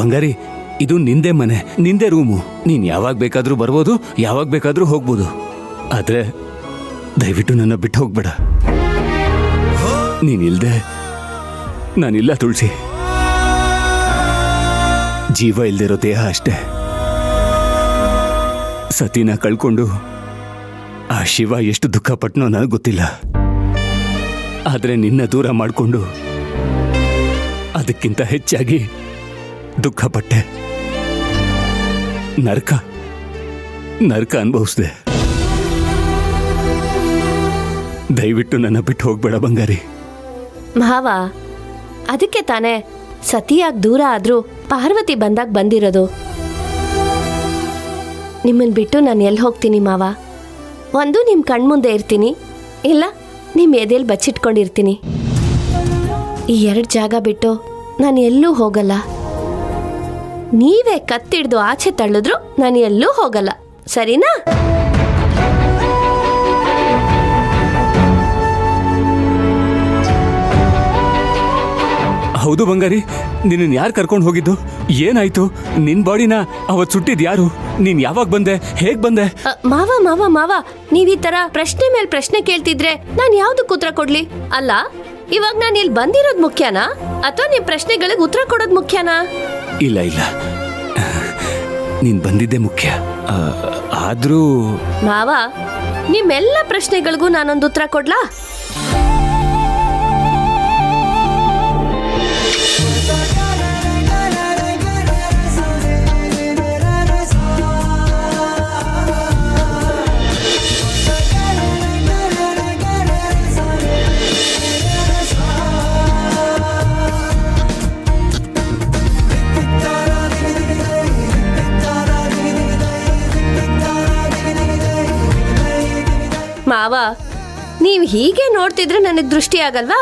ಬಂಗಾರಿ, ಇದು ನಿಂದೇ ಮನೆ, ನಿಂದೇ ರೂಮು. ನೀನ್ ಯಾವಾಗ ಬೇಕಾದ್ರೂ ಬರ್ಬೋದು, ಯಾವಾಗ ಬೇಕಾದ್ರೂ ಹೋಗ್ಬೋದು. ಆದ್ರೆ ದಯವಿಟ್ಟು ನನ್ನ ಬಿಟ್ಟು ಹೋಗ್ಬೇಡ. ನೀನಿಲ್ದೆ ನಾನಿಲ್ಲ ತುಳಸಿ. ಜೀವ ಇಲ್ದಿರೋ ದೇಹ ಅಷ್ಟೇ. ಸತಿನ ಕಳ್ಕೊಂಡು ಆ ಶಿವ ಎಷ್ಟು ದುಃಖ ಪಟ್ನೋ ನನಗೆ ಗೊತ್ತಿಲ್ಲ. ಆದ್ರೆ ನಿನ್ನ ದೂರ ಮಾಡಿಕೊಂಡು ಅದಕ್ಕಿಂತ ಹೆಚ್ಚಾಗಿ ದುಃಖ ಪಟ್ಟೆ. ನರಕ ಅನುಭವಿಸ್ದೆ. ದಯವಿಟ್ಟು ನನ್ನ ಬಿಟ್ಟು ಹೋಗ್ಬೇಡ ಬಂಗಾರಿ. ಭಾವ, ಅದಕ್ಕೆ ತಾನೇ ಸತಿಯಾಗಿ ದೂರ ಆದ್ರೂ ಪಾರ್ವತಿ ಬಂದಾಗ ಬಂದಿರೋದು. ನಿಮ್ಮನ್ ಬಿಟ್ಟು ನಾನು ಎಲ್ಲಿ ಹೋಗ್ತೀನಿ ಮಾವ? ಒಂದು ನಿಮ್ಮ ಕಣ್ಮುಂದೆ ಇರ್ತೀನಿ, ಇಲ್ಲ ನಿಮ್ಮ ಎದೆಯಲ್ಲಿ ಬಚ್ಚಿಟ್ಕೊಂಡಿರ್ತೀನಿ. ಈ 2 ಜಾಗ ಬಿಟ್ಟು ನಾನು ಎಲ್ಲೂ ಹೋಗಲ್ಲ. ನೀವೇ ಕತ್ತಿಡ್ದು ಆಚೆ ತಳ್ಳಿದ್ರು ನಾನು ಎಲ್ಲೂ ಹೋಗಲ್ಲ, ಸರಿನಾ? ಹೌದು ಬಂಗಾರಿ, ನಿನ್ನ ಯಾರು ಕರ್ಕೊಂಡು ಹೋಗಿದ್ದು? ಏನಾಯ್ತು? ನಿನ್ ಬಾಡಿನ ಅವತ್ ಸುಟ್ಟಿದ್ ಯಾರು? ನೀನ್ ಯಾವಾಗ ಬಂದೆ? ಹೇಗ್ ಬಂದೆ? ಮಾವ ಮಾವ ಮಾವ, ನೀವ್ ಈ ತರ ಪ್ರಶ್ನೆ ಮೇಲೆ ಪ್ರಶ್ನೆ ಕೇಳ್ತಿದ್ರೆ ನಾನು ಯಾವ್ದಕ್ಕೆ ಉತ್ತರ ಕೊಡ್ಲಿ? ಅಲ್ಲ, ಇವಾಗ ನಾನು ಇಲ್ಲಿ ಬಂದಿರೋದ್ ಮುಖ್ಯನಾ ಅಥವಾ ನಿಮ್ ಪ್ರಶ್ನೆಗಳಿಗೆ ಉತ್ತರ ಕೊಡೋದ್ ಮುಖ್ಯನಾ? ಇಲ್ಲ, ನೀನ್ ಬಂದಿದ್ದೆ ಮುಖ್ಯ. ಆದ್ರೂ ಮಾವ, ನಿಮ್ಮೆಲ್ಲ ಪ್ರಶ್ನೆಗಳಿಗೂ ನಾನೊಂದು ಉತ್ತರ ಕೊಡ್ಲಾ? ಮಾವ, ನೀವು ಹೀಗೆ ನೋಡ್ತಿದ್ರೆ ನನಗೆ ದೃಷ್ಟಿ ಆಗಲ್ವಾ?